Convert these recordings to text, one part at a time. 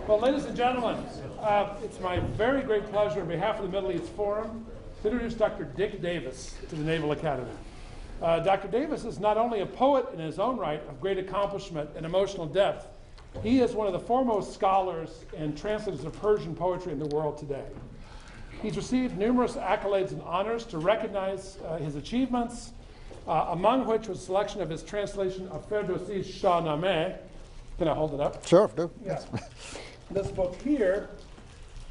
Well, ladies and gentlemen, it's my very great pleasure on behalf of the Middle East Forum to introduce Dr. Dick Davis to the Naval Academy. Dr. Davis is not only a poet in his own right of great accomplishment and emotional depth, he is one of the foremost scholars and translators of Persian poetry in the world today. He's received numerous accolades and honors to recognize his achievements, among which was selection of his translation of Ferdowsi's Shahnameh. Can I hold it up? Sure, do. Yeah. This book here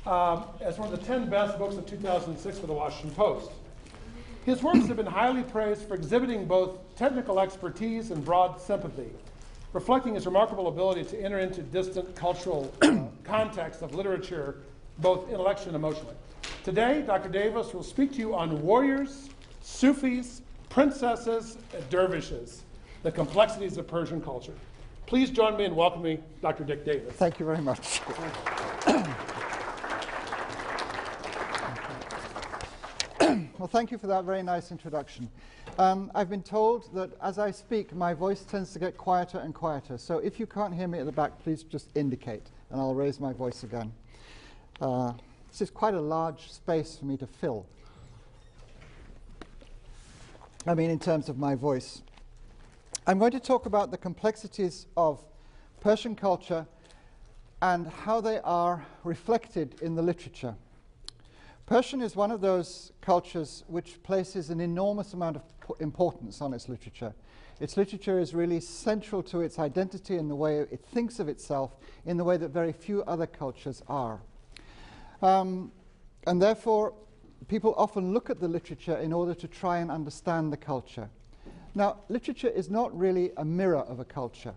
as one of the 10 best books of 2006 for the Washington Post. His works have been highly praised for exhibiting both technical expertise and broad sympathy, reflecting his remarkable ability to enter into distant cultural contexts of literature, both intellectually and emotionally. Today, Dr. Davis will speak to you on warriors, Sufis, princesses, and dervishes, the complexities of Persian culture. Please join me in welcoming Dr. Dick Davis. Thank you very much. Well, thank you for that very nice introduction. I've been told that as I speak, my voice tends to get quieter and quieter. So if you can't hear me at the back, please just indicate, and I'll raise my voice again. This is quite a large space for me to fill. I mean, in terms of my voice. I'm going to talk about the complexities of Persian culture and how they are reflected in the literature. Persian is one of those cultures which places an enormous amount of importance on its literature. Its literature is really central to its identity in the way it thinks of itself, in the way that very few other cultures are. And therefore, people often look at the literature in order to try and understand the culture. Now, literature is not really a mirror of a culture.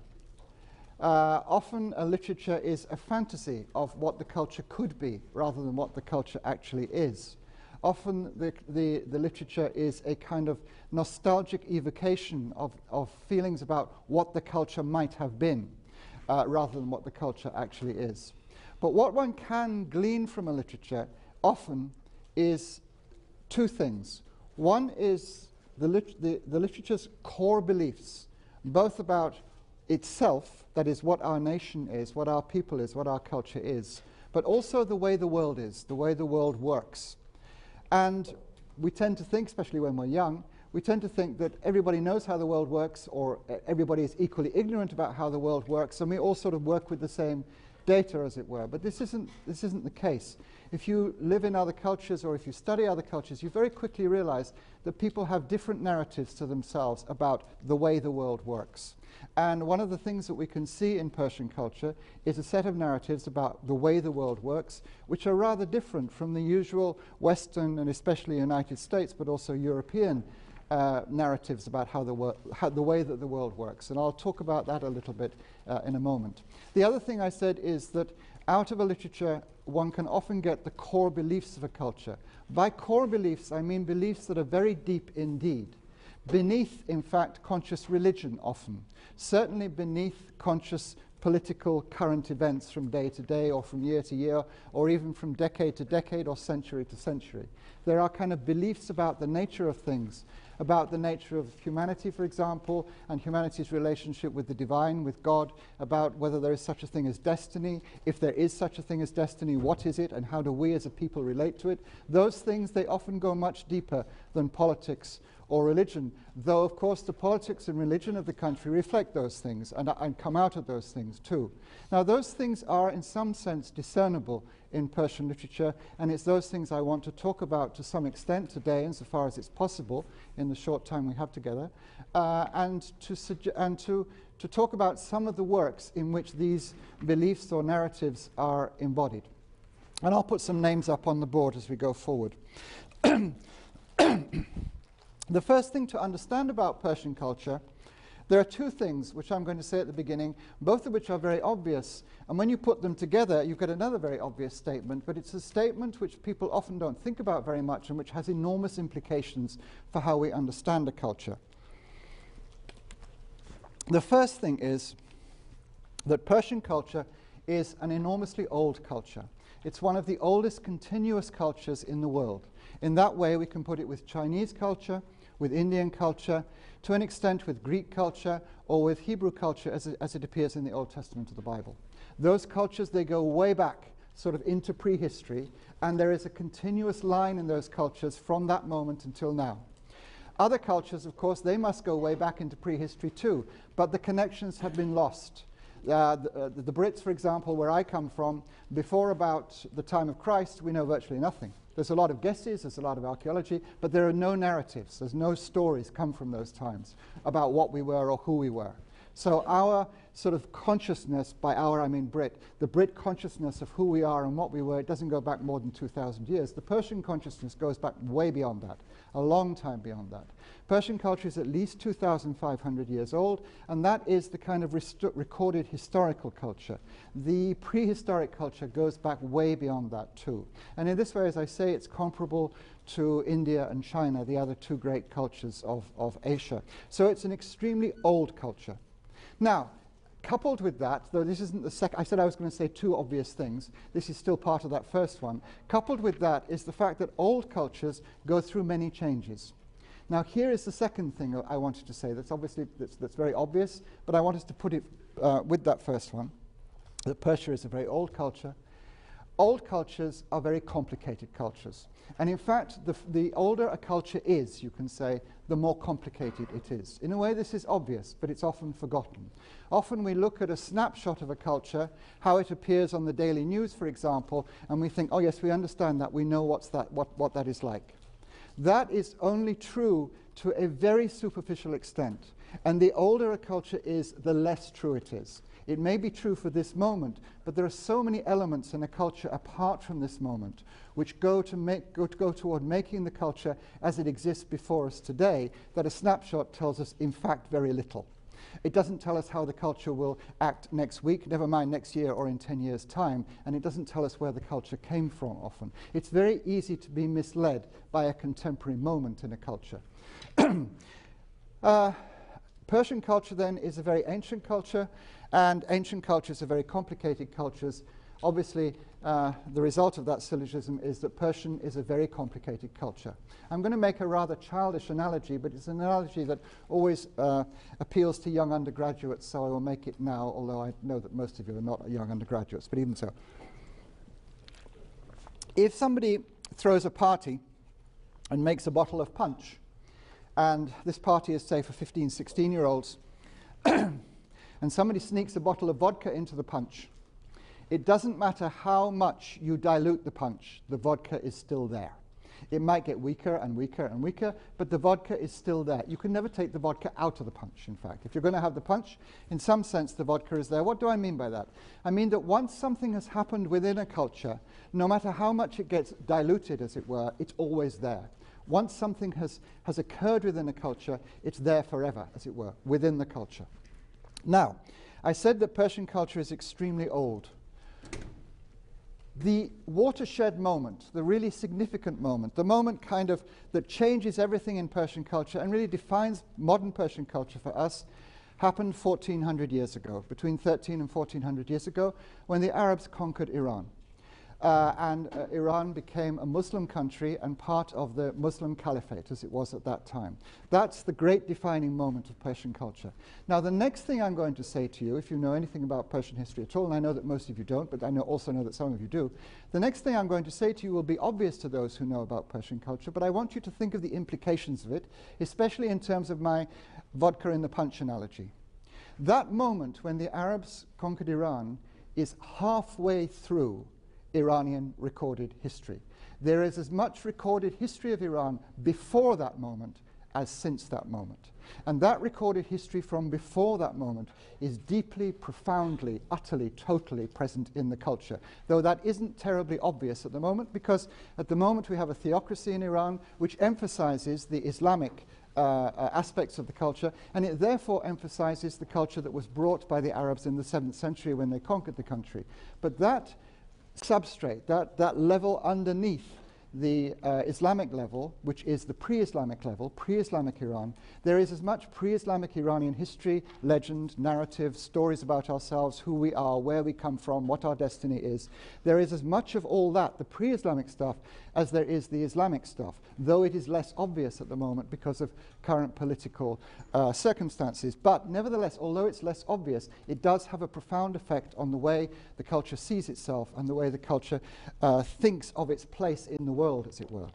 Often a literature is a fantasy of what the culture could be rather than what the culture actually is. Often the literature is a kind of nostalgic evocation of feelings about what the culture might have been rather than what the culture actually is. But what one can glean from a literature often is two things. One is the literature's core beliefs, both about itself, that is what our nation is, what our people is, what our culture is, but also the way the world is, the way the world works. And we tend to think, especially when we're young, we tend to think that everybody knows how the world works, or everybody is equally ignorant about how the world works, and we all sort of work with the same data, as it were. But this isn't the case. If you live in other cultures or if you study other cultures, you very quickly realize that people have different narratives to themselves about the way the world works. And one of the things that we can see in Persian culture is a set of narratives about the way the world works, which are rather different from the usual Western and especially United States, but also European narratives about how the way that the world works. And I'll talk about that a little bit in a moment. The other thing I said is that out of a literature, one can often get the core beliefs of a culture. By core beliefs, I mean beliefs that are very deep indeed. Beneath, in fact, conscious religion often. Certainly beneath conscious political current events from day to day or from year to year or even from decade to decade or century to century. There are kind of beliefs about the nature of things, about the nature of humanity, for example, and humanity's relationship with the divine, with God, about whether there is such a thing as destiny. If there is such a thing as destiny, what is it and how do we as a people relate to it? Those things, they often go much deeper than politics or religion, though of course the politics and religion of the country reflect those things and come out of those things too. Now those things are in some sense discernible in Persian literature, and it's those things I want to talk about to some extent today, insofar as it's possible in the short time we have together, and to talk about some of the works in which these beliefs or narratives are embodied. And I'll put some names up on the board as we go forward. The first thing to understand about Persian culture, there are two things which I'm going to say at the beginning, both of which are very obvious. And when you put them together, you get another very obvious statement, but it's a statement which people often don't think about very much and which has enormous implications for how we understand a culture. The first thing is that Persian culture is an enormously old culture. It's one of the oldest continuous cultures in the world. In that way, we can put it with Chinese culture, with Indian culture, to an extent with Greek culture, or with Hebrew culture as it appears in the Old Testament of the Bible. Those cultures, they go way back, sort of into prehistory, and there is a continuous line in those cultures from that moment until now. Other cultures, of course, they must go way back into prehistory too, but the connections have been lost. The Brits, for example, where I come from, before about the time of Christ, we know virtually nothing. There's a lot of guesses, there's a lot of archaeology, but there are no narratives, there's no stories come from those times about what we were or who we were. So our sort of consciousness, by our I mean Brit, the Brit consciousness of who we are and what we were, it doesn't go back more than 2,000 years. The Persian consciousness goes back way beyond that, a long time beyond that. Persian culture is at least 2,500 years old, and that is the kind of recorded historical culture. The prehistoric culture goes back way beyond that too. And in this way, as I say, it's comparable to India and China, the other two great cultures of Asia. So it's an extremely old culture. Now, coupled with that, though this isn't the second, I said I was going to say two obvious things. This is still part of that first one. Coupled with that is the fact that old cultures go through many changes. Now, here is the second thing I wanted to say. That's obviously that's very obvious, but I wanted to put it with that first one. That Persia is a very old culture. Old cultures are very complicated cultures. And in fact, the older a culture is, you can say, the more complicated it is. In a way, this is obvious, but it's often forgotten. Often we look at a snapshot of a culture, how it appears on the daily news, for example, and we think, oh yes, we understand that, we know what that is like. That is only true to a very superficial extent. And the older a culture is, the less true it is. It may be true for this moment, but there are so many elements in a culture apart from this moment which go toward making the culture as it exists before us today, that a snapshot tells us, in fact, very little. It doesn't tell us how the culture will act next week, never mind next year or in 10 years' time, and it doesn't tell us where the culture came from often. It's very easy to be misled by a contemporary moment in a culture. Persian culture, then, is a very ancient culture, and ancient cultures are very complicated cultures. Obviously, the result of that syllogism is that Persian is a very complicated culture. I'm going to make a rather childish analogy, but it's an analogy that always appeals to young undergraduates, so I will make it now, although I know that most of you are not young undergraduates, but even so. If somebody throws a party and makes a bottle of punch, and this party is, say, for 15, 16-year-olds, and somebody sneaks a bottle of vodka into the punch, it doesn't matter how much you dilute the punch, the vodka is still there. It might get weaker and weaker and weaker, but the vodka is still there. You can never take the vodka out of the punch, in fact. If you're going to have the punch, in some sense the vodka is there. What do I mean by that? I mean that once something has happened within a culture, no matter how much it gets diluted, as it were, it's always there. Once something has occurred within a culture, it's there forever, as it were, within the culture. Now, I said that Persian culture is extremely old. The watershed moment, the really significant moment, the moment kind of that changes everything in Persian culture and really defines modern Persian culture for us, happened 1,400 years ago, between 13 and 1,400 years ago, when the Arabs conquered Iran. Iran became a Muslim country and part of the Muslim Caliphate, as it was at that time. That's the great defining moment of Persian culture. Now, the next thing I'm going to say to you, if you know anything about Persian history at all, and I know that most of you don't, but I also know that some of you do, the next thing I'm going to say to you will be obvious to those who know about Persian culture, but I want you to think of the implications of it, especially in terms of my vodka in the punch analogy. That moment when the Arabs conquered Iran is halfway through Iranian recorded history. There is as much recorded history of Iran before that moment as since that moment. And that recorded history from before that moment is deeply, profoundly, utterly, totally present in the culture. Though that isn't terribly obvious at the moment, because at the moment we have a theocracy in Iran which emphasizes the Islamic aspects of the culture, and it therefore emphasizes the culture that was brought by the Arabs in the 7th century when they conquered the country. But that substrate, that level underneath the Islamic level, which is the pre-Islamic level, pre-Islamic Iran, there is as much pre-Islamic Iranian history, legend, narrative, stories about ourselves, who we are, where we come from, what our destiny is. There is as much of all that, the pre-Islamic stuff, as there is the Islamic stuff, though it is less obvious at the moment because of current political circumstances. But nevertheless, although it's less obvious, it does have a profound effect on the way the culture sees itself and the way the culture thinks of its place in the world, as it were.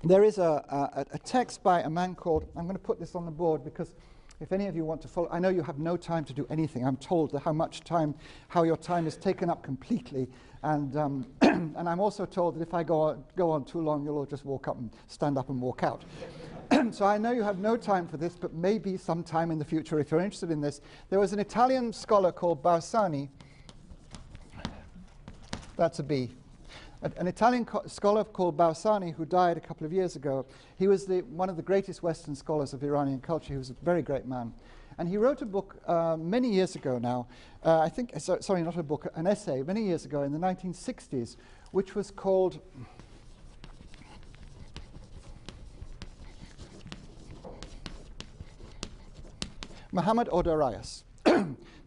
There is a text by a man called, I'm going to put this on the board because if any of you want to follow, I know you have no time to do anything. I'm told how your time is taken up completely, and and I'm also told that if I go on too long, you'll all just stand up and walk out. So I know you have no time for this, but maybe sometime in the future, if you're interested in this. There was an Italian scholar called Barzani. That's a B. An Italian scholar called Barzani, who died a couple of years ago. He was one of the greatest Western scholars of Iranian culture. He was a very great man. And he wrote a book many years ago now, sorry, not a book, an essay, many years ago in the 1960s, which was called Muhammad or Darius.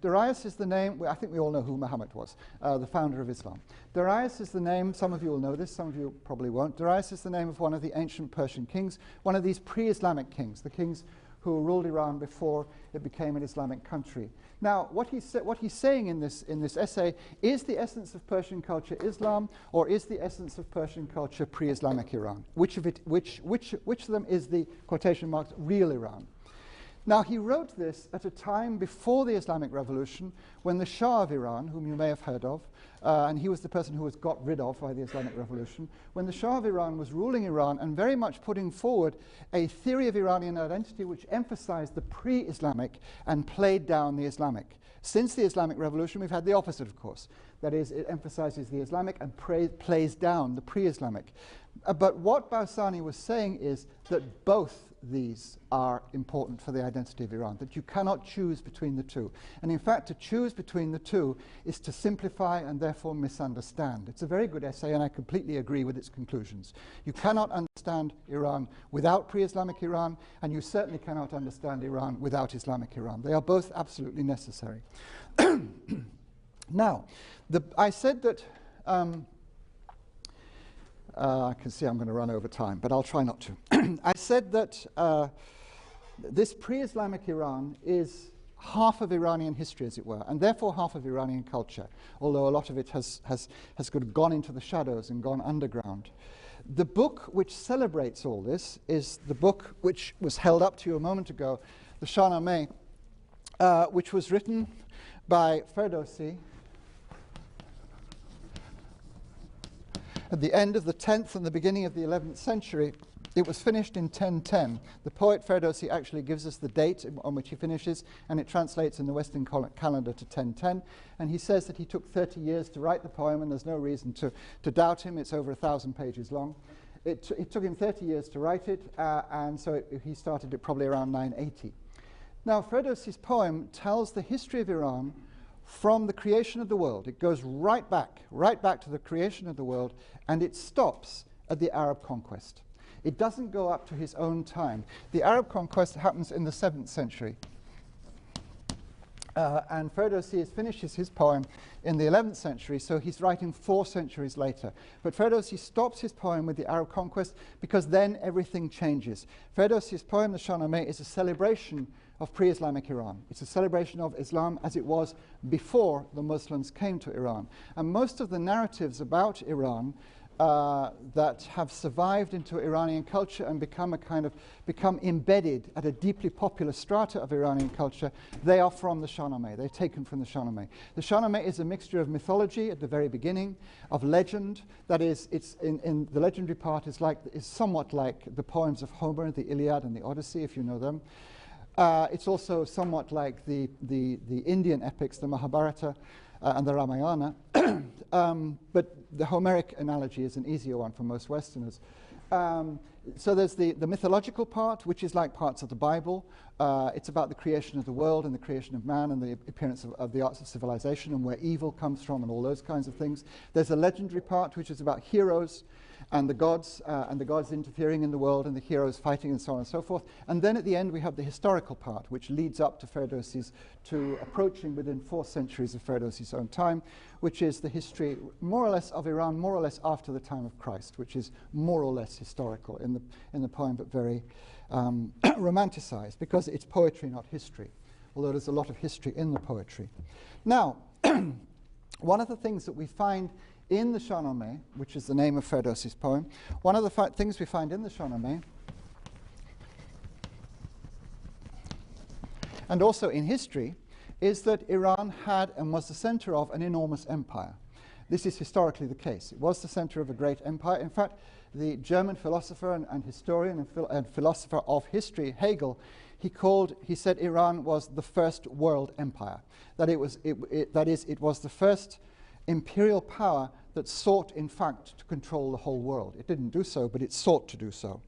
Darius is the name, I think we all know who Muhammad was, the founder of Islam. Darius is the name, some of you will know this, some of you probably won't. Darius is the name of one of the ancient Persian kings, one of these pre-Islamic kings, the kings who ruled Iran before it became an Islamic country. Now, what he's saying in this essay, is the essence of Persian culture Islam, or is the essence of Persian culture pre-Islamic Iran? Which of them is the, quotation marks, real Iran? Now, he wrote this at a time before the Islamic Revolution, when the Shah of Iran, whom you may have heard of, and he was the person who was got rid of by the Islamic Revolution, when the Shah of Iran was ruling Iran and very much putting forward a theory of Iranian identity which emphasized the pre-Islamic and played down the Islamic. Since the Islamic Revolution, we've had the opposite, of course. That is, it emphasizes the Islamic and plays down the pre-Islamic. But what Barzani was saying is that both these are important for the identity of Iran, that you cannot choose between the two. And in fact, to choose between the two is to simplify and therefore misunderstand. It's a very good essay, and I completely agree with its conclusions. You cannot understand Iran without pre-Islamic Iran, and you certainly cannot understand Iran without Islamic Iran. They are both absolutely necessary. Now, I said that I can see I'm going to run over time, but I'll try not to. I said that this pre-Islamic Iran is half of Iranian history, as it were, and therefore half of Iranian culture, although a lot of it has sort of gone into the shadows and gone underground. The book which celebrates all this is the book which was held up to you a moment ago, the Shahnameh, which was written by Ferdowsi at the end of the 10th and the beginning of the 11th century. It was finished in 1010. The poet Ferdowsi actually gives us the date on which he finishes, and it translates in the Western calendar to 1010. And he says that he took 30 years to write the poem, and there's no reason to doubt him. It's over 1,000 pages long. It took him 30 years to write it, and so he started it probably around 980. Now, Ferdowsi's poem tells the history of Iran from the creation of the world. It goes right back to the creation of the world, and it stops at the Arab conquest. It doesn't go up to his own time. The Arab conquest happens in the 7th century. And Ferdowsi finishes his poem in the 11th century, so he's writing 4 centuries later. But Ferdowsi stops his poem with the Arab conquest because then everything changes. Ferdowsi's poem, the Shahnameh, is a celebration of pre-Islamic Iran. It's a celebration of Islam as it was before the Muslims came to Iran. And most of the narratives about Iran that have survived into Iranian culture and become embedded at a deeply popular strata of Iranian culture, they are from the Shahnameh. They're taken from the Shahnameh. The Shahnameh is a mixture of mythology at the very beginning, of legend. That is, it's in the legendary part is somewhat like the poems of Homer, the Iliad and the Odyssey, if you know them. It's also somewhat like the Indian epics, the Mahabharata and the Ramayana, but the Homeric analogy is an easier one for most Westerners. So there's the mythological part, which is like parts of the Bible. It's about the creation of the world and the creation of man and the appearance of the arts of civilization and where evil comes from and all those kinds of things. There's a legendary part, which is about heroes and the gods interfering in the world and the heroes fighting and so on and so forth. And then at the end we have the historical part, which leads up to approaching within 4 centuries of Ferdowsi's own time, which is the history more or less of Iran, more or less after the time of Christ, which is more or less historical in the poem, but very romanticized, because it's poetry, not history, although there's a lot of history in the poetry. Now, one of the things that we find in the Shahnameh, which is the name of Ferdowsi's poem, one of the things we find in the Shahnameh, and also in history, is that Iran had and was the center of an enormous empire. This is historically the case. It was the center of a great empire. In fact, the German philosopher and historian and philosopher of history, Hegel, he said Iran was the first world empire. That it was the first imperial power that sought, in fact, to control the whole world. It didn't do so, but it sought to do so.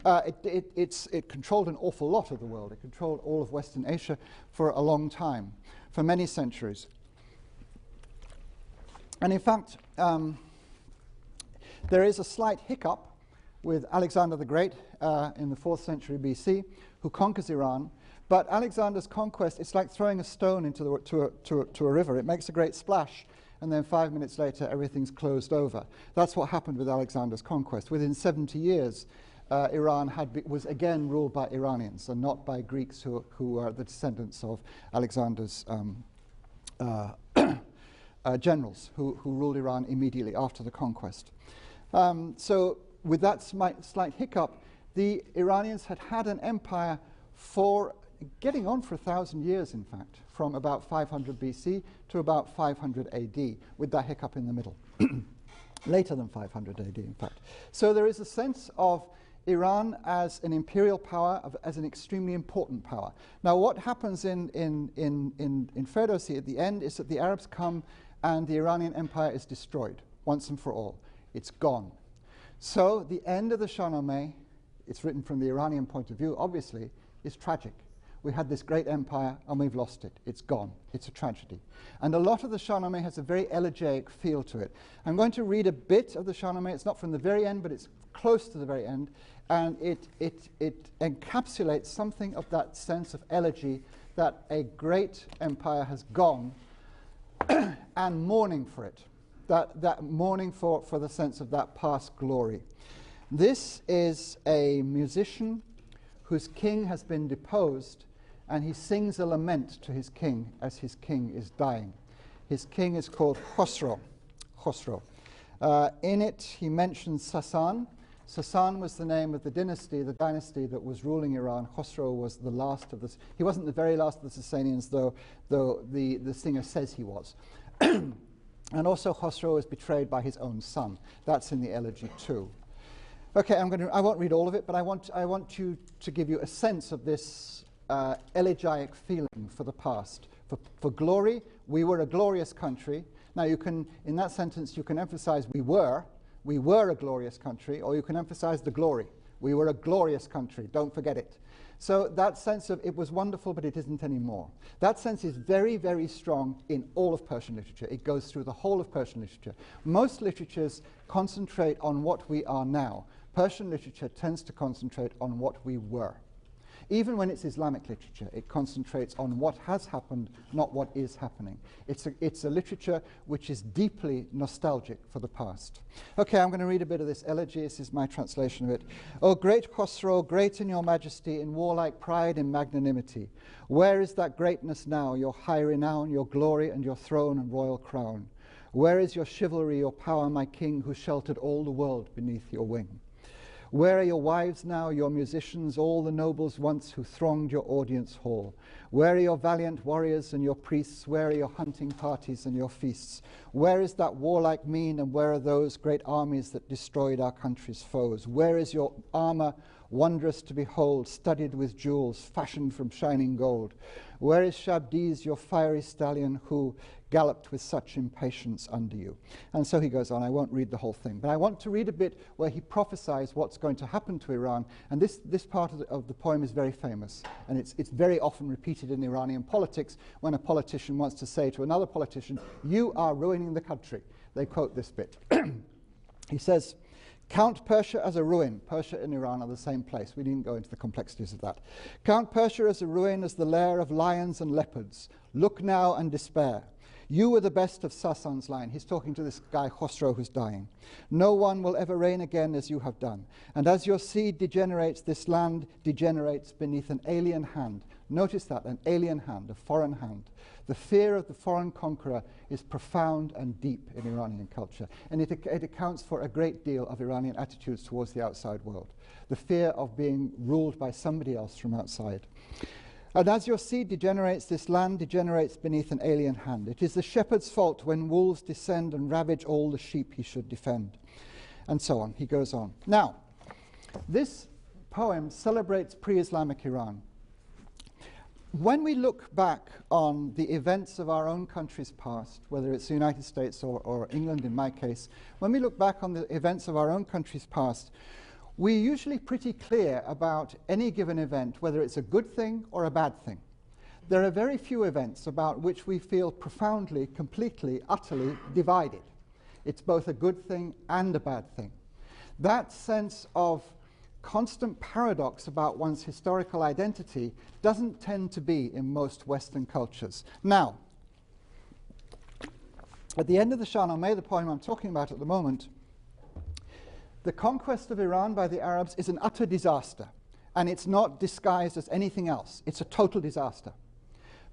It controlled an awful lot of the world. It controlled all of Western Asia for a long time, for many centuries. And in fact, there is a slight hiccup with Alexander the Great in the 4th century BC, who conquers Iran. But Alexander's conquest, it's like throwing a stone into a river. It makes a great splash, and then 5 minutes later, everything's closed over. That's what happened with Alexander's conquest. Within 70 years, Iran was again ruled by Iranians and not by Greeks who are the descendants of Alexander's generals who ruled Iran immediately after the conquest. So with that slight hiccup, the Iranians had an empire for getting on for 1,000 years, in fact, from about 500 BC to about 500 AD, with that hiccup in the middle. Later than 500 AD, in fact. So there is a sense of Iran as an imperial power, as an extremely important power. Now, what happens in Ferdowsi at the end is that the Arabs come and the Iranian empire is destroyed once and for all. It's gone. So the end of the Shahnameh, it's written from the Iranian point of view, obviously, is tragic. We had this great empire and we've lost it. It's gone. It's a tragedy. And a lot of the Shahnameh has a very elegiac feel to it. I'm going to read a bit of the Shahnameh. It's not from the very end, but it's close to the very end. And it encapsulates something of that sense of elegy that a great empire has gone and mourning for it. That mourning for the sense of that past glory. This is a musician whose king has been deposed, and he sings a lament to his king as his king is dying. His king is called Khosrow. In it, he mentions Sasan. Sasan was the name of the dynasty that was ruling Iran. Khosrow was the last of this. He wasn't the very last of the Sasanians, though the singer says he was. And also Khosrow was betrayed by his own son. That's in the elegy too. Okay, I won't read all of it, but I want to give you a sense of this elegiac feeling for the past. For glory, we were a glorious country. Now you can, in that sentence, you can emphasize we were a glorious country, or you can emphasize the glory. We were a glorious country, don't forget it. So that sense of it was wonderful, but it isn't anymore. That sense is very, very strong in all of Persian literature. It goes through the whole of Persian literature. Most literatures concentrate on what we are now. Persian literature tends to concentrate on what we were. Even when it's Islamic literature, it concentrates on what has happened, not what is happening. It's a literature which is deeply nostalgic for the past. Okay, I'm going to read a bit of this elegy. This is my translation of it. O great Khosrow, great in your majesty, in warlike pride and magnanimity. Where is that greatness now, your high renown, your glory and your throne and royal crown? Where is your chivalry, your power, my king, who sheltered all the world beneath your wing? Where are your wives now, your musicians, all the nobles once who thronged your audience hall? Where are your valiant warriors and your priests? Where are your hunting parties and your feasts? Where is that warlike mien, and where are those great armies that destroyed our country's foes? Where is your armor, wondrous to behold, studded with jewels, fashioned from shining gold. Where is Shabdiz, your fiery stallion, who galloped with such impatience under you? And so he goes on. I won't read the whole thing, but I want to read a bit where he prophesies what's going to happen to Iran. And this part of the poem is very famous, and it's very often repeated in Iranian politics when a politician wants to say to another politician, you are ruining the country. They quote this bit. He says, count Persia as a ruin. Persia and Iran are the same place. We needn't go into the complexities of that. Count Persia as a ruin, as the lair of lions and leopards. Look now and despair. You were the best of Sasan's line. He's talking to this guy, Khosrow, who's dying. No one will ever reign again as you have done. And as your seed degenerates, this land degenerates beneath an alien hand. Notice that, an alien hand, a foreign hand. The fear of the foreign conqueror is profound and deep in Iranian culture. And it accounts for a great deal of Iranian attitudes towards the outside world. The fear of being ruled by somebody else from outside. And as your seed degenerates, this land degenerates beneath an alien hand. It is the shepherd's fault when wolves descend and ravage all the sheep he should defend. And so on. He goes on. Now, this poem celebrates pre-Islamic Iran. When we look back on the events of our own country's past, whether it's the United States or England in my case, when we look back on the events of our own country's past, we're usually pretty clear about any given event, whether it's a good thing or a bad thing. There are very few events about which we feel profoundly, completely, utterly divided. It's both a good thing and a bad thing. That sense of constant paradox about one's historical identity doesn't tend to be in most Western cultures. Now, at the end of the Shahnameh, the poem I'm talking about at the moment, the conquest of Iran by the Arabs is an utter disaster, and it's not disguised as anything else. It's a total disaster.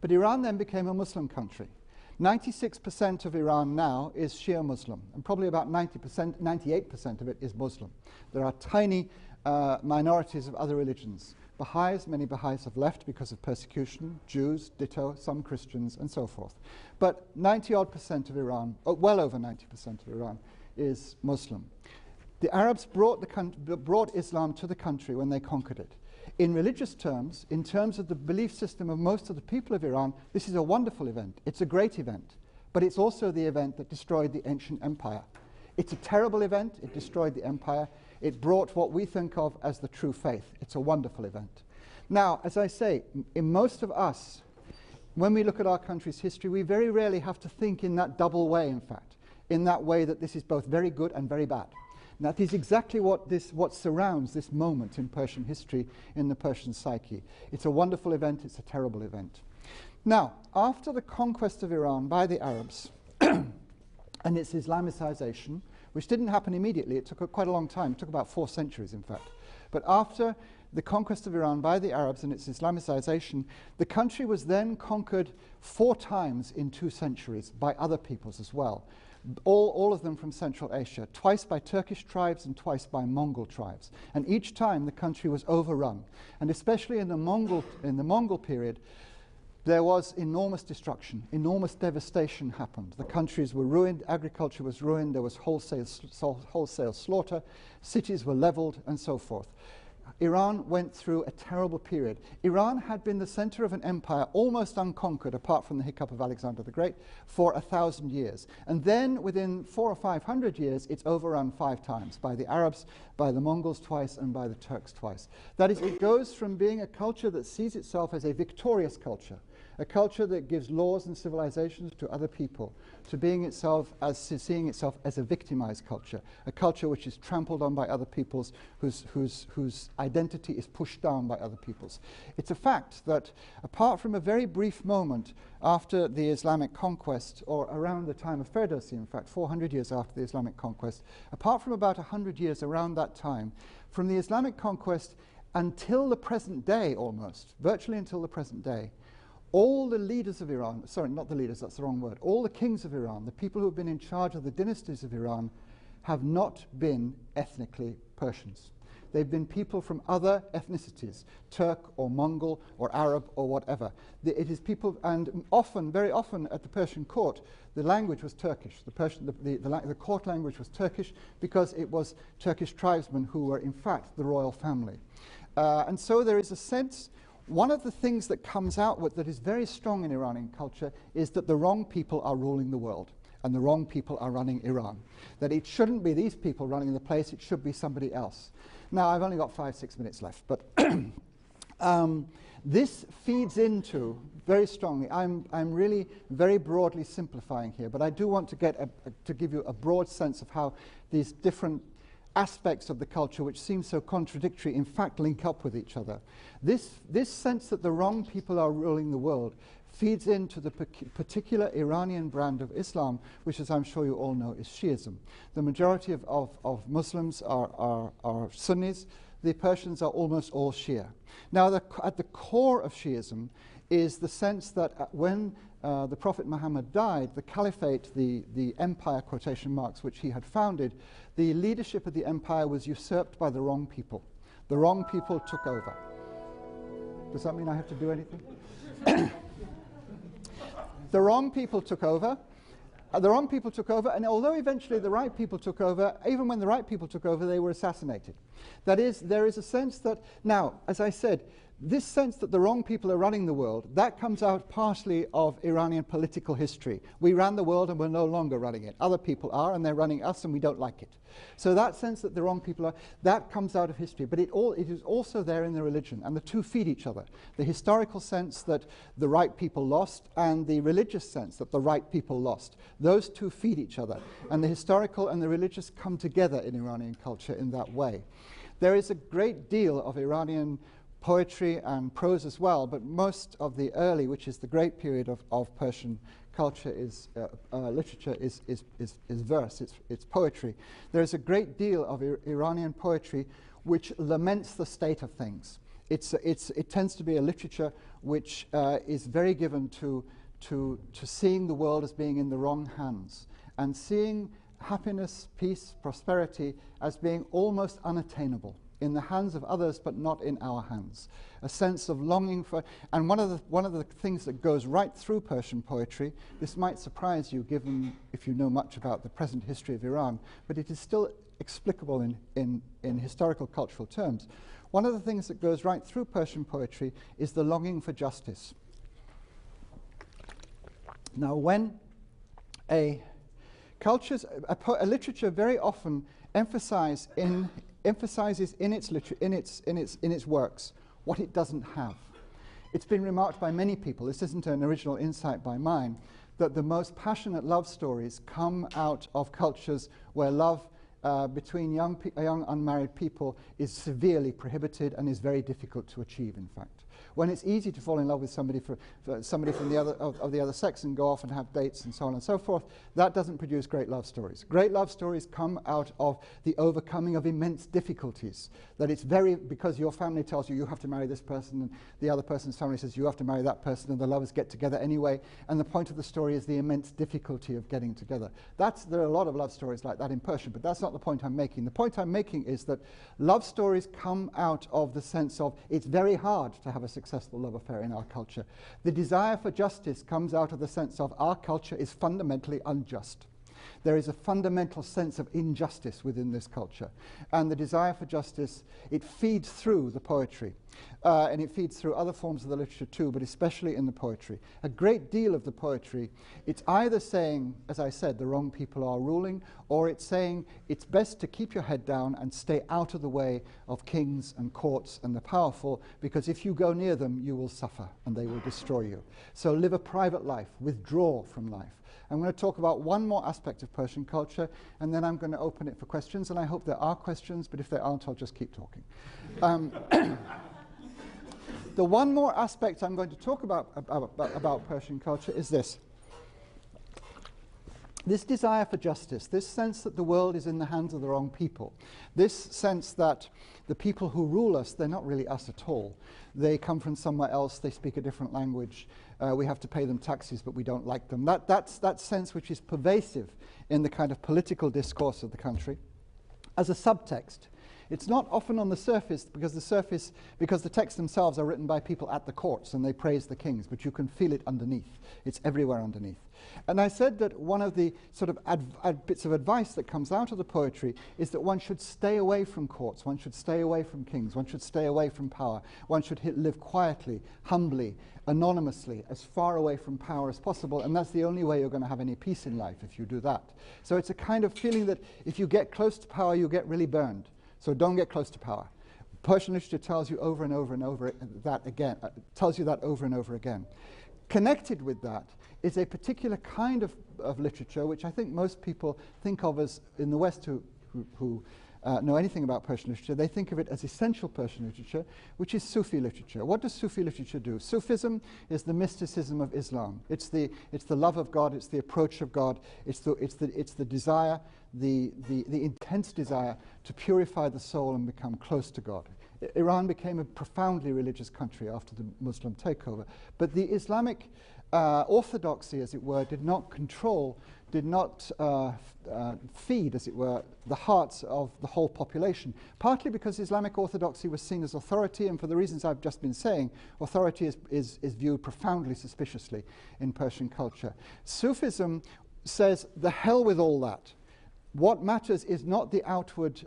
But Iran then became a Muslim country. 96% of Iran now is Shia Muslim, and probably about 98% of it is Muslim. There are tiny minorities of other religions. Baha'is, many Baha'is have left because of persecution, Jews, ditto, some Christians, and so forth. But 90-odd% of Iran, well over 90% of Iran, is Muslim. The Arabs brought Islam to the country when they conquered it. In religious terms, in terms of the belief system of most of the people of Iran, this is a wonderful event. It's a great event. But it's also the event that destroyed the ancient empire. It's a terrible event. It destroyed the empire. It brought what we think of as the true faith. It's a wonderful event. Now, as I say, in most of us, when we look at our country's history, we very rarely have to think in that double way, in fact, in that way that this is both very good and very bad. And that is exactly what surrounds this moment in Persian history, in the Persian psyche. It's a wonderful event. It's a terrible event. Now, after the conquest of Iran by the Arabs and its Islamicization, which didn't happen immediately, it took quite a long time, it took about 4 centuries in fact. But after the conquest of Iran by the Arabs and its Islamicization, the country was then conquered 4 times in 2 centuries by other peoples as well. All of them from Central Asia, twice by Turkish tribes and twice by Mongol tribes. And each time the country was overrun. And especially in the Mongol period, there was enormous destruction, enormous devastation happened. The countries were ruined, agriculture was ruined, there was wholesale slaughter, cities were leveled, and so forth. Iran went through a terrible period. Iran had been the center of an empire almost unconquered, apart from the hiccup of Alexander the Great, for 1,000 years. And then within 400 or 500 years, it's overrun 5 times, by the Arabs, by the Mongols twice, and by the Turks twice. That is, it goes from being a culture that sees itself as a victorious culture, a culture that gives laws and civilizations to other people, to seeing itself as a victimized culture, a culture which is trampled on by other peoples, whose identity is pushed down by other peoples. It's a fact that apart from a very brief moment after the Islamic conquest, or around the time of Ferdowsi, in fact, 400 years after the Islamic conquest, apart from about 100 years around that time, from the Islamic conquest until the present day almost, virtually until the present day, all the leaders of Iran, sorry, not the leaders, that's the wrong word, all the kings of Iran, the people who have been in charge of the dynasties of Iran, have not been ethnically Persians. They've been people from other ethnicities, Turk or Mongol or Arab or whatever. It is people, and often, very often at the Persian court, the language was Turkish. The court language was Turkish because it was Turkish tribesmen who were in fact the royal family. And so there is a sense, one of the things that comes out that is very strong in Iranian culture is that the wrong people are ruling the world and the wrong people are running Iran. That it shouldn't be these people running the place, it should be somebody else. Now, I've only got 5-6 minutes left, but this feeds into, very strongly, I'm really very broadly simplifying here, but I do want to give you a broad sense of how these different aspects of the culture which seem so contradictory in fact link up with each other. This sense that the wrong people are ruling the world feeds into the particular Iranian brand of Islam, which, as I'm sure you all know, is Shiism. The majority of Muslims are Sunnis. The Persians are almost all Shia. Now, at the core of Shiism is the sense that when the Prophet Muhammad died, the caliphate, the empire, quotation marks, which he had founded, the leadership of the empire was usurped by the wrong people. The wrong people took over. Does that mean I have to do anything? The wrong people took over. The wrong people took over, and although eventually the right people took over, even when the right people took over, they were assassinated. That is, there is a sense that, now, as I said, this sense that the wrong people are running the world, that comes out partially of Iranian political history. We ran the world and we're no longer running it. Other people are, and they're running us, and we don't like it. So that sense that the wrong people are, that comes out of history. But it is also there in the religion, and the two feed each other. The historical sense that the right people lost, and the religious sense that the right people lost. Those two feed each other. And the historical and the religious come together in Iranian culture in that way. There is a great deal of Iranian poetry and prose as well, but most of the early, which is the great period of Persian culture, is literature, is verse, it's poetry. There's a great deal of Iranian poetry which laments the state of things. It tends to be a literature which is very given to seeing the world as being in the wrong hands and seeing happiness, peace, prosperity as being almost unattainable, in the hands of others but not in our hands. A sense of longing for, and one of the things that goes right through Persian poetry, this might surprise you given if you know much about the present history of Iran, but it is still explicable in historical cultural terms. One of the things that goes right through Persian poetry is the longing for justice. Now, when a literature very often emphasizes in its works what it doesn't have. It's been remarked by many people, this isn't an original insight by mine, that the most passionate love stories come out of cultures where love between young unmarried people is severely prohibited and is very difficult to achieve, in fact. When it's easy to fall in love with somebody from the other sex and go off and have dates and so on and so forth, that doesn't produce great love stories. Great love stories come out of the overcoming of immense difficulties. That it's because your family tells you have to marry this person, and the other person's family says you have to marry that person, and the lovers get together anyway, and the point of the story is the immense difficulty of getting together. There are a lot of love stories like that in Persian, but that's not the point I'm making. The point I'm making is that love stories come out of the sense of it's very hard to have a successful love affair in our culture. The desire for justice comes out of the sense of our culture is fundamentally unjust. There is a fundamental sense of injustice within this culture. And the desire for justice, it feeds through the poetry. And it feeds through other forms of the literature too, but especially in the poetry. A great deal of the poetry, it's either saying, as I said, the wrong people are ruling, or it's saying it's best to keep your head down and stay out of the way of kings and courts and the powerful, because if you go near them, you will suffer and they will destroy you. So live a private life, withdraw from life. I'm going to talk about one more aspect of Persian culture, and then I'm going to open it for questions, and I hope there are questions, but if there aren't, I'll just keep talking. The one more aspect I'm going to talk about Persian culture is this. This desire for justice, this sense that the world is in the hands of the wrong people, this sense that the people who rule us, they're not really us at all. They come from somewhere else, they speak a different language, we have to pay them taxes, but we don't like them. That's that sense which is pervasive in the kind of political discourse of the country. As a subtext, It's not often on the surface because the texts themselves are written by people at the courts and they praise the kings, but you can feel it underneath. It's everywhere underneath. And I said that one of the sort of bits of advice that comes out of the poetry is that one should stay away from courts, one should stay away from kings, one should stay away from power, one should live quietly, humbly, anonymously, as far away from power as possible, and that's the only way you're going to have any peace in life if you do that. So it's a kind of feeling that if you get close to power, you get really burned. So don't get close to power. Persian literature tells you over and over and over that again, tells you that over and over again. Connected with that is a particular kind of literature which I think most people think of as, in the West who know anything about Persian literature, they think of it as essential Persian literature, which is Sufi literature. What does Sufi literature do? Sufism is the mysticism of Islam. It's the love of God, it's the approach of God, it's the desire, the intense desire to purify the soul and become close to God. Iran became a profoundly religious country after the Muslim takeover, but the Islamic orthodoxy, as it were, did not feed, as it were, the hearts of the whole population, partly because Islamic orthodoxy was seen as authority, and for the reasons I've just been saying, authority is viewed profoundly suspiciously in Persian culture. Sufism says, the hell with all that. What matters is not the outward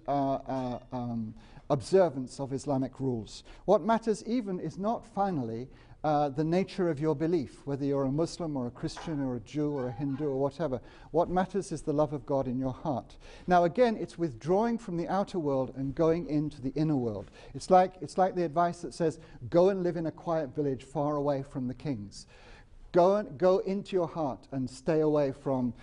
observance of Islamic rules. What matters even is not, finally, the nature of your belief, whether you're a Muslim or a Christian or a Jew or a Hindu or whatever. What matters is the love of God in your heart. Now again, it's withdrawing from the outer world and going into the inner world. It's like the advice that says, go and live in a quiet village far away from the kings. Go into your heart and stay away from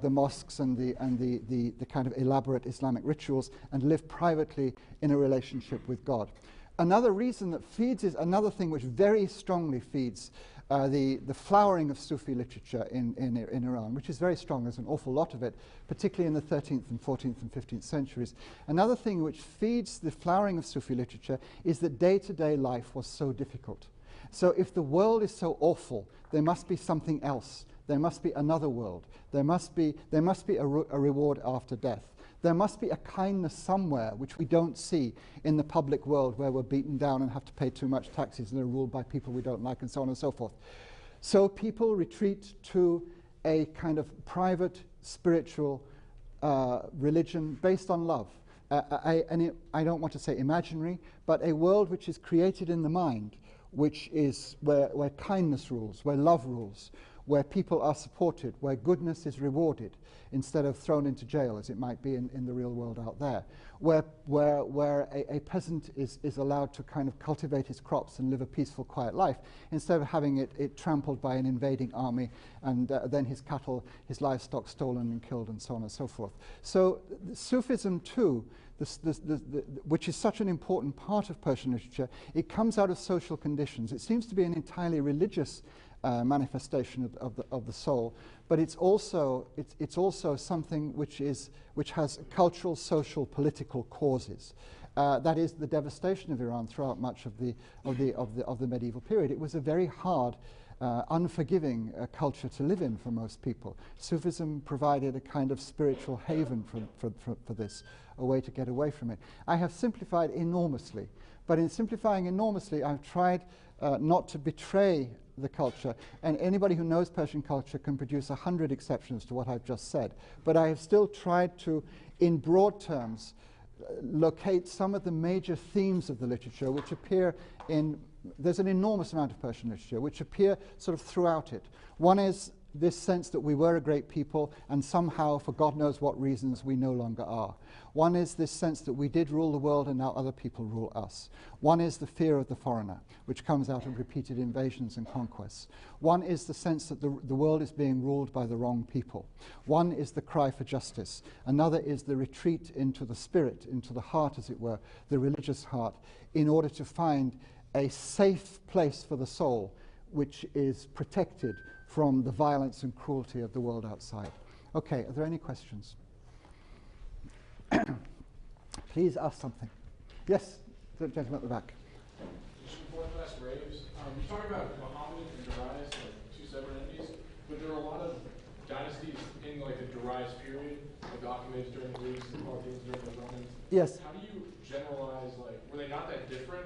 the mosques and the kind of elaborate Islamic rituals and live privately in a relationship with God. Another reason that feeds is another thing which very strongly feeds the flowering of Sufi literature in Iran, which is very strong. There's an awful lot of it, particularly in the 13th and 14th and 15th centuries. Another thing which feeds the flowering of Sufi literature is that day-to-day life was so difficult. So if the world is so awful, there must be something else. There must be another world. There must be a reward after death. There must be a kindness somewhere which we don't see in the public world, where we're beaten down and have to pay too much taxes and are ruled by people we don't like and so on and so forth. So people retreat to a kind of private spiritual religion based on love. I don't want to say imaginary, but a world which is created in the mind, which is where kindness rules, where love rules, where people are supported, where goodness is rewarded instead of thrown into jail, as it might be in the real world out there, where a peasant is allowed to kind of cultivate his crops and live a peaceful, quiet life, instead of having it trampled by an invading army and then his cattle, his livestock stolen and killed and so on and so forth. So Sufism too, which is such an important part of Persian literature, it comes out of social conditions. It seems to be an entirely religious manifestation of the soul, but it's also something which has cultural, social, political causes. That is the devastation of Iran throughout much of the medieval period. It was a very hard, unforgiving culture to live in for most people. Sufism provided a kind of spiritual haven for this, a way to get away from it. I have simplified enormously, but in simplifying enormously, I've tried not to betray the culture, and anybody who knows Persian culture can produce 100 exceptions to what I've just said. But I have still tried to, in broad terms, locate some of the major themes of the literature which appear in, there's an enormous amount of Persian literature which appear sort of throughout it. One is this sense that we were a great people and somehow, for God knows what reasons, we no longer are. One is this sense that we did rule the world and now other people rule us. One is the fear of the foreigner, which comes out of repeated invasions and conquests. One is the sense that the world is being ruled by the wrong people. One is the cry for justice. Another is the retreat into the spirit, into the heart, as it were, the religious heart, in order to find a safe place for the soul, which is protected from the violence and cruelty of the world outside. Okay, are there any questions? Please ask something. Yes, the gentleman at the back. Just before class raves, you talk about Muhammad and Darius, like two separate entities, but there are a lot of dynasties in like the Darius period, like the Achaemenids during the Greeks, the Parthians during the Romans. Yes. How do you generalize, like, were they not that different,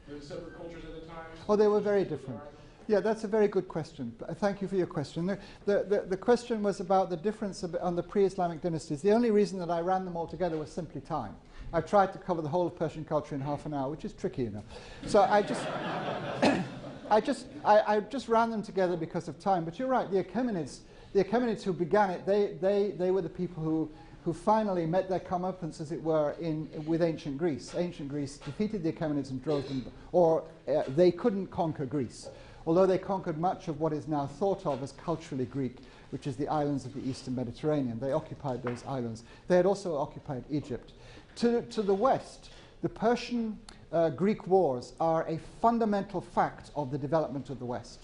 the separate cultures at the time? Oh, they were very different. Yeah, that's a very good question. Thank you for your question. The question was about the difference on the pre-Islamic dynasties. The only reason that I ran them all together was simply time. I tried to cover the whole of Persian culture in half an hour, which is tricky enough. So I just, I just ran them together because of time. But you're right, the Achaemenids who began it, they were the people who finally met their comeuppance, as it were, with ancient Greece. Ancient Greece defeated the Achaemenids and drove them, or they couldn't conquer Greece, although they conquered much of what is now thought of as culturally Greek, which is the islands of the eastern Mediterranean. They occupied those islands. They had also occupied Egypt. To the west, the Persian-Greek wars are a fundamental fact of the development of the West.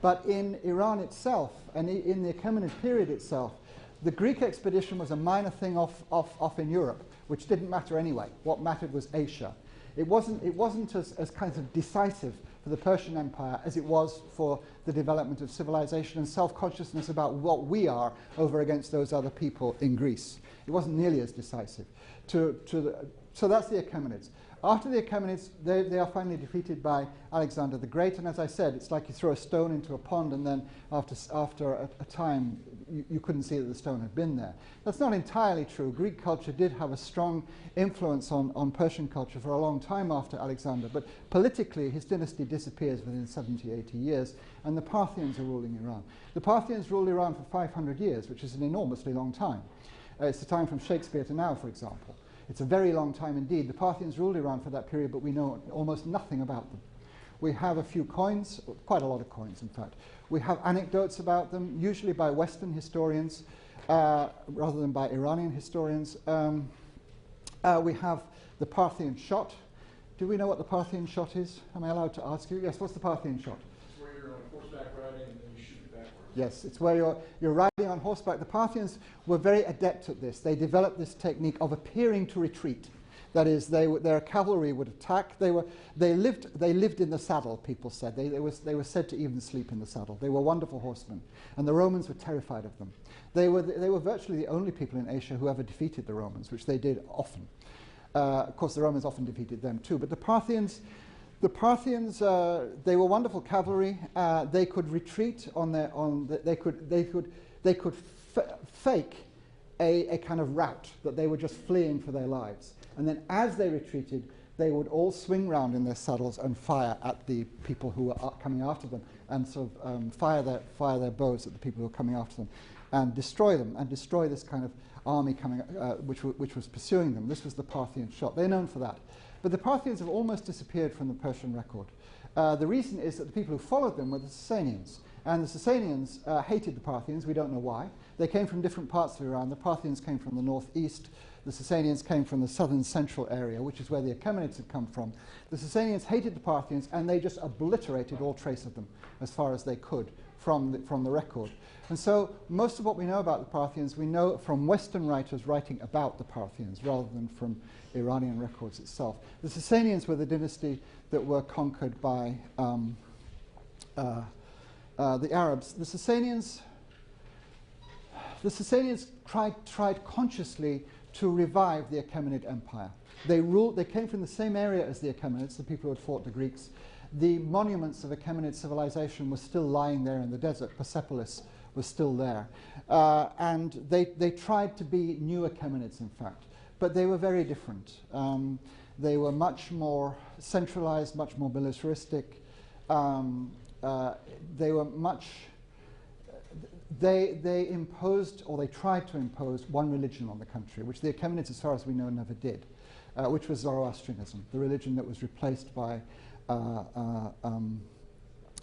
But in Iran itself, and in the Achaemenid period itself, the Greek expedition was a minor thing off in Europe, which didn't matter anyway. What mattered was Asia. It wasn't as kind of decisive for the Persian Empire as it was for the development of civilization and self-consciousness about what we are over against those other people in Greece. It wasn't nearly as decisive. So that's the Achaemenids. After the Achaemenids, they are finally defeated by Alexander the Great, and as I said, it's like you throw a stone into a pond, and then after a time, you couldn't see that the stone had been there. That's not entirely true. Greek culture did have a strong influence on Persian culture for a long time after Alexander, but politically, his dynasty disappears within 70, 80 years, and the Parthians are ruling Iran. The Parthians ruled Iran for 500 years, which is an enormously long time. It's the time from Shakespeare to now, for example. It's a very long time indeed. The Parthians ruled Iran for that period, but we know almost nothing about them. We have a few coins, quite a lot of coins, in fact. We have anecdotes about them, usually by Western historians, rather than by Iranian historians. We have the Parthian shot. Do we know what the Parthian shot is? Am I allowed to ask you? Yes, what's the Parthian shot? It's where you're on horseback riding and then you shoot it backwards. Yes, it's where you're riding on horseback. The Parthians were very adept at this. They developed this technique of appearing to retreat. That is, their cavalry would attack. They lived in the saddle, people said. They were said to even sleep in the saddle. They were wonderful horsemen, and the Romans were terrified of them. They were virtually the only people in Asia who ever defeated the Romans, which they did often. Of course, the Romans often defeated them too. But the Parthians, they were wonderful cavalry. They could retreat they could fake a kind of rout that they were just fleeing for their lives. And then as they retreated, they would all swing round in their saddles and fire at the people who were coming after them, and sort of fire their bows at the people who were coming after them, and destroy them, and destroy this kind of army coming, which was pursuing them. This was the Parthian shot. They're known for that. But the Parthians have almost disappeared from the Persian record. The reason is that the people who followed them were the Sasanians. And the Sasanians hated the Parthians. We don't know why. They came from different parts of Iran. The Parthians came from the northeast. The Sasanians came from the southern central area, which is where the Achaemenids had come from. The Sasanians hated the Parthians, and they just obliterated all trace of them as far as they could from the record. And so most of what we know about the Parthians, we know from Western writers writing about the Parthians rather than from Iranian records itself. The Sasanians were the dynasty that were conquered by the Arabs. The Sasanians tried consciously to revive the Achaemenid Empire. They came from the same area as the Achaemenids, the people who had fought the Greeks. The monuments of Achaemenid civilization were still lying there in the desert. Persepolis was still there. And they tried to be new Achaemenids, in fact. But they were very different. They were much more centralized, much more militaristic. They were much... They imposed, or they tried to impose, one religion on the country, which the Achaemenids, as far as we know, never did, which was Zoroastrianism, the religion that was replaced by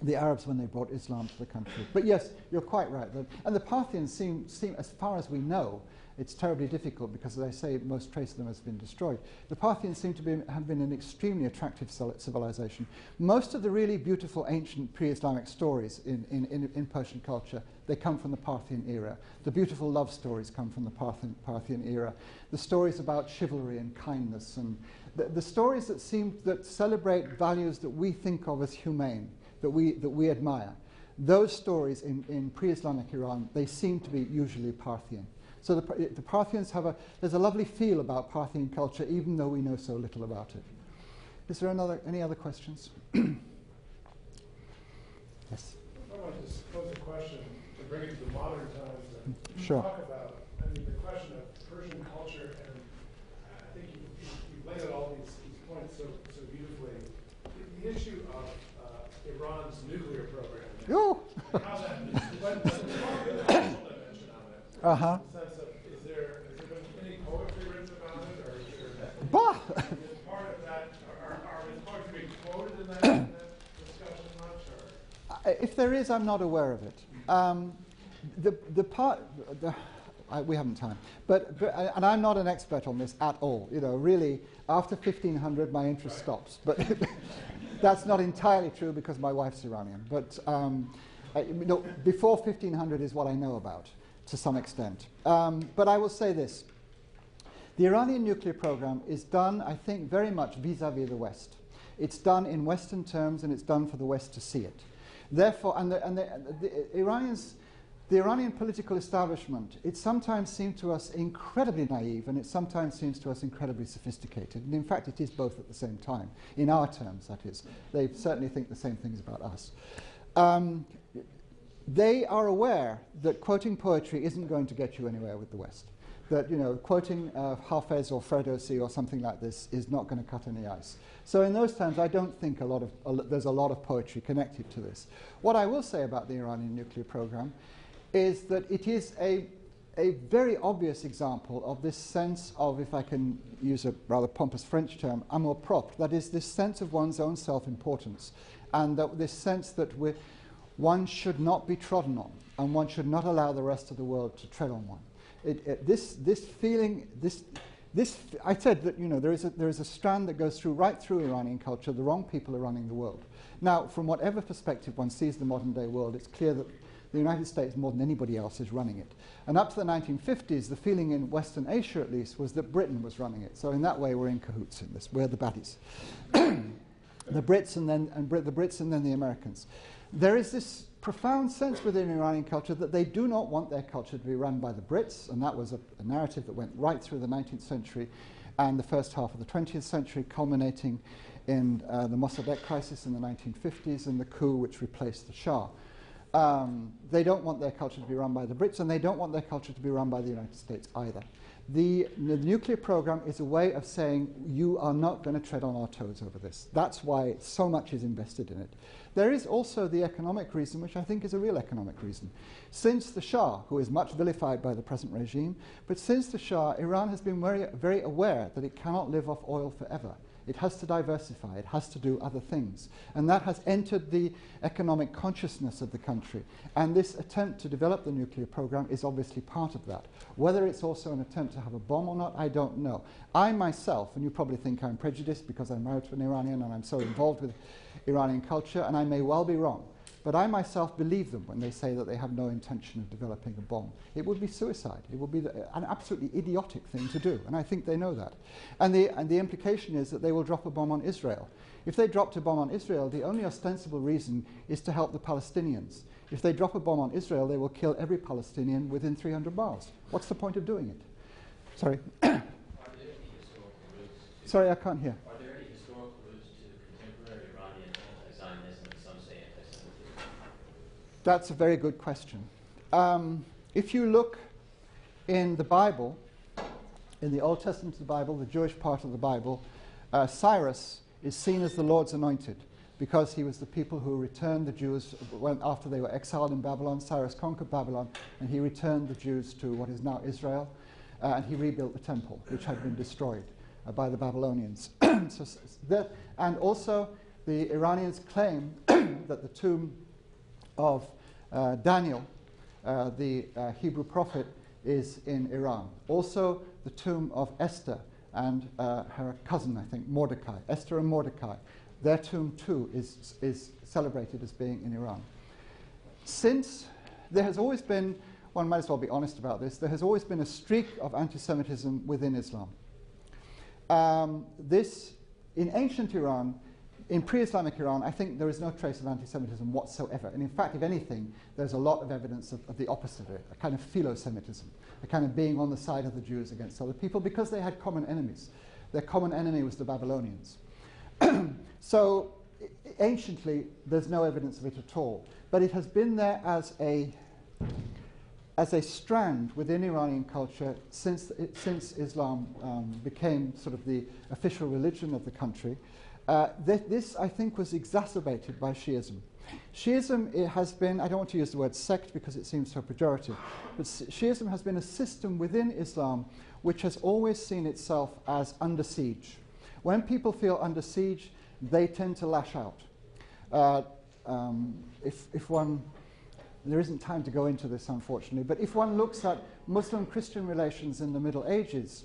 the Arabs when they brought Islam to the country. But yes, you're quite right. And the Parthians seem, as far as we know, it's terribly difficult because, as I say, most trace of them has been destroyed. The Parthians seem to have been an extremely attractive civilization. Most of the really beautiful ancient pre-Islamic stories in Persian culture, they come from the Parthian era. The beautiful love stories come from the Parthian era. The stories about chivalry and kindness, and the stories that celebrate values that we think of as humane, that we admire. Those stories in pre-Islamic Iran, they seem to be usually Parthian. So the Parthians there's a lovely feel about Parthian culture, even though we know so little about it. Is there any other questions? Yes. I want to just pose a question to bring it to the modern times and Sure. talk about, the question of Persian culture, and I think you've laid out all these points so beautifully. The issue of Iran's nuclear program. Yo. How that what the dimension of it. Uh-huh. In the sense of, has there been any poetry written about it, or is Bah! part of that, is poetry being quoted in that discussion much, or? If there is, I'm not aware of it. We haven't time, but and I'm not an expert on this at all. Really, after 1500, my interest stops. But that's not entirely true because my wife's Iranian. But before 1500 is what I know about, to some extent. But I will say this: the Iranian nuclear program is done, I think, very much vis-à-vis the West. It's done in Western terms, and it's done for the West to see it. Therefore, the Iranian political establishment, it sometimes seems to us incredibly naive, and it sometimes seems to us incredibly sophisticated. And in fact, it is both at the same time, in our terms, that is. They certainly think the same things about us. They are aware that quoting poetry isn't going to get you anywhere with the West. That, quoting Hafez or Ferdowsi or something like this is not going to cut any ice. So in those terms, I don't think there's a lot of poetry connected to this. What I will say about the Iranian nuclear program is that it is a very obvious example of this sense of, if I can use a rather pompous French term, amour propre, that is this sense of one's own self-importance, and this sense that one should not be trodden on, and one should not allow the rest of the world to tread on one. This feeling, I said that there is a strand that goes right through Iranian culture. The wrong people are running the world. Now, from whatever perspective one sees the modern day world, it's clear that the United States, more than anybody else, is running it. And up to the 1950s, the feeling in Western Asia, at least, was that Britain was running it. So in that way, we're in cahoots in this. We're the baddies. The Brits and then the Americans. There is this profound sense within Iranian culture that they do not want their culture to be run by the Brits, and that was a narrative that went right through the 19th century and the first half of the 20th century, culminating in the Mossadegh crisis in the 1950s and the coup which replaced the Shah. They don't want their culture to be run by the Brits, and they don't want their culture to be run by the United States either. The nuclear program is a way of saying, you are not going to tread on our toes over this. That's why so much is invested in it. There is also the economic reason, which I think is a real economic reason. Since the Shah, who is much vilified by the present regime, but since the Shah, Iran has been very, very aware that it cannot live off oil forever. It has to diversify, it has to do other things. And that has entered the economic consciousness of the country. And this attempt to develop the nuclear program is obviously part of that. Whether it's also an attempt to have a bomb or not, I don't know. I myself, and you probably think I'm prejudiced because I'm married to an Iranian and I'm so involved with Iranian culture, and I may well be wrong, but I myself believe them when they say that they have no intention of developing a bomb. It would be suicide. It would be an absolutely idiotic thing to do, and I think they know that. And the implication is that they will drop a bomb on Israel. If they dropped a bomb on Israel, the only ostensible reason is to help the Palestinians. If they drop a bomb on Israel, they will kill every Palestinian within 300 miles. What's the point of doing it? Sorry. Sorry, I can't hear. Are there any historical roots to contemporary Iranian anti-Zionism and some say anti-Semitism? That's a very good question. If you look in the Bible, in the Old Testament of the Bible, the Jewish part of the Bible, Cyrus is seen as the Lord's anointed because he was the people who returned the Jews after they were exiled in Babylon. Cyrus conquered Babylon, and he returned the Jews to what is now Israel, and he rebuilt the temple, which had been destroyed by the Babylonians. And also, the Iranians claim that the tomb of Daniel, the Hebrew prophet, is in Iran. Also, the tomb of Esther and her cousin, I think, Mordecai. Esther and Mordecai. Their tomb, too, is celebrated as being in Iran. Since there has always been, one might as well be honest about this, there has always been a streak of anti-Semitism within Islam. In ancient Iran, In pre-Islamic Iran, I think there is no trace of anti-Semitism whatsoever. And in fact, if anything, there's a lot of evidence of the opposite of it, a kind of philo-Semitism, a kind of being on the side of the Jews against other people because they had common enemies. Their common enemy was the Babylonians. So anciently, there's no evidence of it at all. But it has been there as a strand within Iranian culture since Islam became sort of the official religion of the country. This, I think, was exacerbated by Shi'ism. Shi'ism, it has been, I don't want to use the word sect because it seems so pejorative, but Shi'ism has been a system within Islam which has always seen itself as under siege. When people feel under siege, they tend to lash out. There isn't time to go into this, unfortunately, but if one looks at Muslim-Christian relations in the Middle Ages,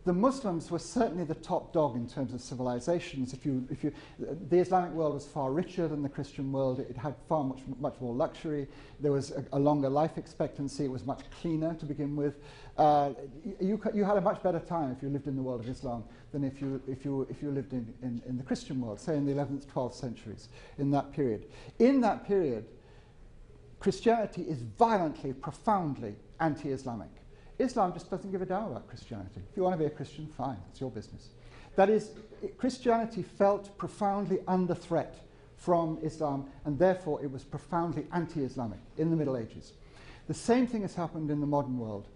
the Muslims were certainly the top dog in terms of civilizations. The Islamic world was far richer than the Christian world. It had much more luxury. There was a longer life expectancy. It was much cleaner to begin with. You had a much better time if you lived in the world of Islam than if you lived in the Christian world, say in the 11th, 12th centuries, in that period. In that period, Christianity is violently, profoundly anti-Islamic. Islam just doesn't give a damn about Christianity. If you want to be a Christian, fine, it's your business. That is, Christianity felt profoundly under threat from Islam, and therefore it was profoundly anti-Islamic in the Middle Ages. The same thing has happened in the modern world.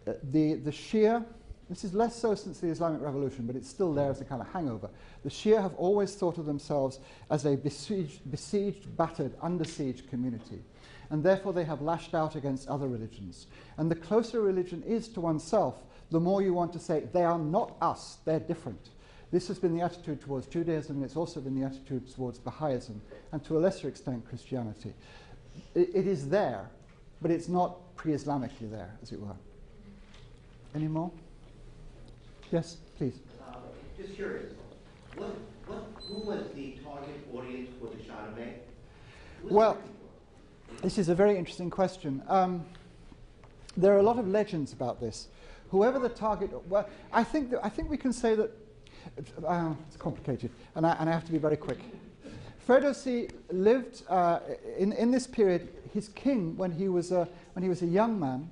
The Shia, this is less so since the Islamic Revolution, but it's still there as a kind of hangover. The Shia have always thought of themselves as a besieged, battered, under siege community. And therefore they have lashed out against other religions. And the closer religion is to oneself, the more you want to say, they are not us, they're different. This has been the attitude towards Judaism, and it's also been the attitude towards Baha'ism, and to a lesser extent Christianity. It is there, but it's not pre-Islamically there, as it were. Any more? Yes, please. Just curious, who was the target audience for the Shahnameh? Well, this is a very interesting question. There are a lot of legends about this. Whoever the target, well, I think we can say that it's complicated, and I have to be very quick. Ferdowsi lived in this period. His king, when he was a young man,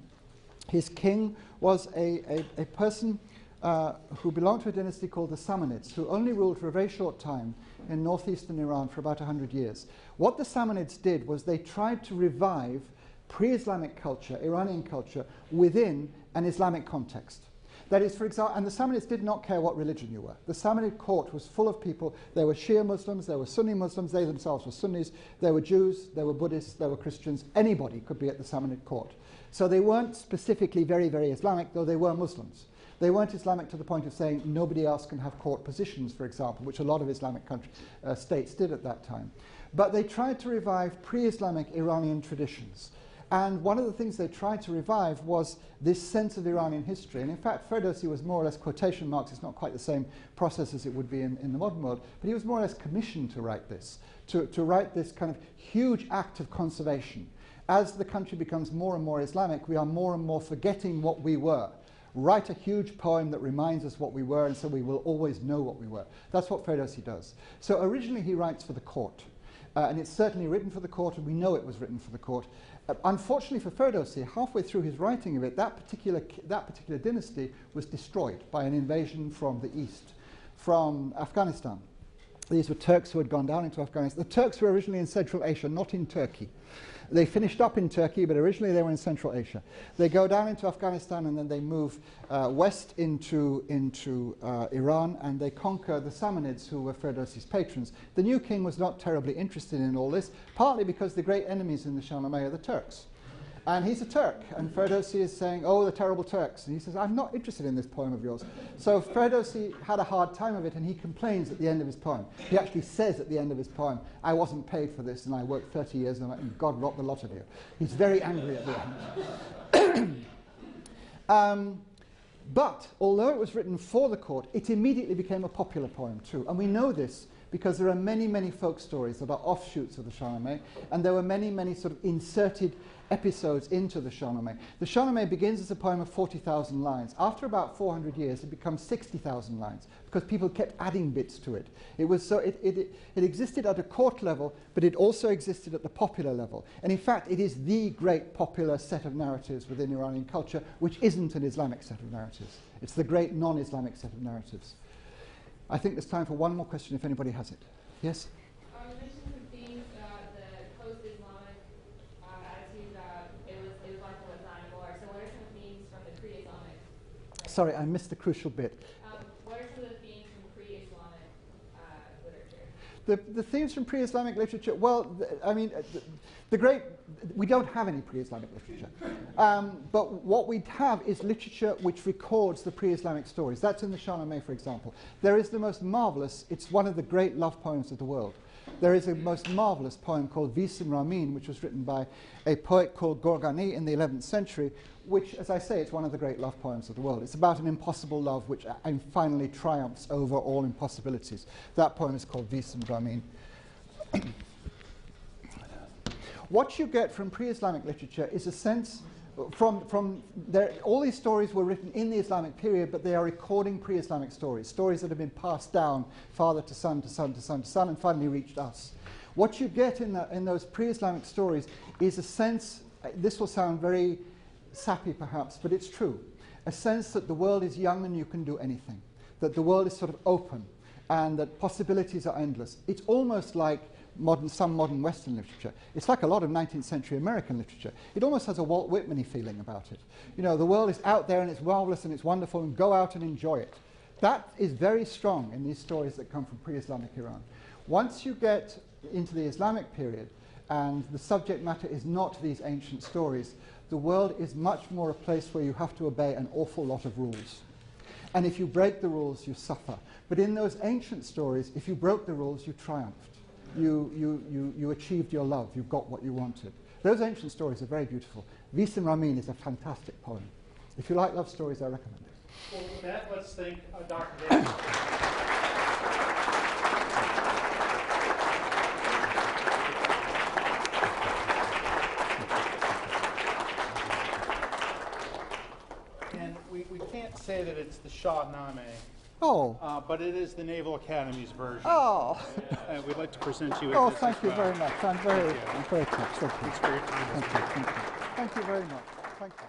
his king was a person who belonged to a dynasty called the Samanids, who only ruled for a very short time in northeastern Iran for about 100 years. What the Samanids did was they tried to revive pre-Islamic culture, Iranian culture, within an Islamic context. That is, for example, and the Samanids did not care what religion you were. The Samanid court was full of people. There were Shia Muslims, there were Sunni Muslims, they themselves were Sunnis, there were Jews, there were Buddhists, there were Christians. Anybody could be at the Samanid court. So they weren't specifically very, very Islamic, though they were Muslims. They weren't Islamic to the point of saying nobody else can have court positions, for example, which a lot of Islamic states did at that time. But they tried to revive pre-Islamic Iranian traditions. And one of the things they tried to revive was this sense of Iranian history. And in fact, Ferdowsi was more or less quotation marks. It's not quite the same process as it would be in the modern world. But he was more or less commissioned to write this, to write this kind of huge act of conservation. As the country becomes more and more Islamic, we are more and more forgetting what we were. Write a huge poem that reminds us what we were, and so we will always know what we were. That's what Ferdowsi does. So originally he writes for the court. And it's certainly written for the court, and we know it was written for the court. Unfortunately for Ferdowsi, halfway through his writing of it, that particular dynasty was destroyed by an invasion from the east, from Afghanistan. These were Turks who had gone down into Afghanistan. The Turks were originally in Central Asia, not in Turkey. They finished up in Turkey, but originally they were in Central Asia. They go down into Afghanistan, and then they move west into Iran, and they conquer the Samanids, who were Ferdowsi's patrons. The new king was not terribly interested in all this, partly because the great enemies in the Shahnameh are the Turks. And he's a Turk, and Ferdowsi is saying, oh, the terrible Turks. And he says, I'm not interested in this poem of yours. So Ferdowsi had a hard time of it, and he complains at the end of his poem. He actually says at the end of his poem, I wasn't paid for this, and I worked 30 years, and God robbed the lot of you. He's very angry at the end. But although it was written for the court, it immediately became a popular poem too. And we know this because there are many, many folk stories that are offshoots of the Shahnameh, and there were many, many sort of inserted episodes into the Shahnameh. The Shahnameh begins as a poem of 40,000 lines. After about 400 years, it becomes 60,000 lines because people kept adding bits to it. It was so it existed at a court level, but it also existed at the popular level. And in fact, it is the great popular set of narratives within Iranian culture, which isn't an Islamic set of narratives. It's the great non-Islamic set of narratives. I think there's time for one more question if anybody has it. Yes? You mentioned some themes, the post-Islamic attitude, it was like the Barzani War. So what are some themes from the pre-Islamic? Sorry, I missed the crucial bit. What are some of the themes from pre-Islamic literature? The themes from pre-Islamic literature, well, we don't have any pre-Islamic literature. But what we have is literature which records the pre-Islamic stories. That's in the Shahnameh, for example. There is the most marvelous, it's one of the great love poems of the world. There is a most marvelous poem called Vism Ramin, which was written by a poet called Gorgani in the 11th century, which, as I say, it's one of the great love poems of the world. It's about an impossible love which finally triumphs over all impossibilities. That poem is called Vism Ramin. What you get from pre-Islamic literature is a sense from there. All these stories were written in the Islamic period, but they are recording pre-Islamic stories, stories that have been passed down father to son to son to son to son and finally reached us. What you get in those pre-Islamic stories is a sense, this will sound very sappy perhaps, but it's true, a sense that the world is young and you can do anything, that the world is sort of open and that possibilities are endless. It's almost like some modern Western literature. It's like a lot of 19th century American literature. It almost has a Walt Whitman-y feeling about it. You know, the world is out there and it's marvelous and it's wonderful and go out and enjoy it. That is very strong in these stories that come from pre-Islamic Iran. Once you get into the Islamic period and the subject matter is not these ancient stories, the world is much more a place where you have to obey an awful lot of rules. And if you break the rules, you suffer. But in those ancient stories, if you broke the rules, you triumphed. You achieved your love. You got what you wanted. Those ancient stories are very beautiful. Vism Ramin is a fantastic poem. If you like love stories, I recommend it. Well, with that, let's thank Dr. Davis. And we can't say that it's the Shahnameh. Oh. But it is the Naval Academy's version. Oh. We'd like to present you with this. Thank you very much. I'm very touched. Thanks for your time. Thank you very much. Thank you.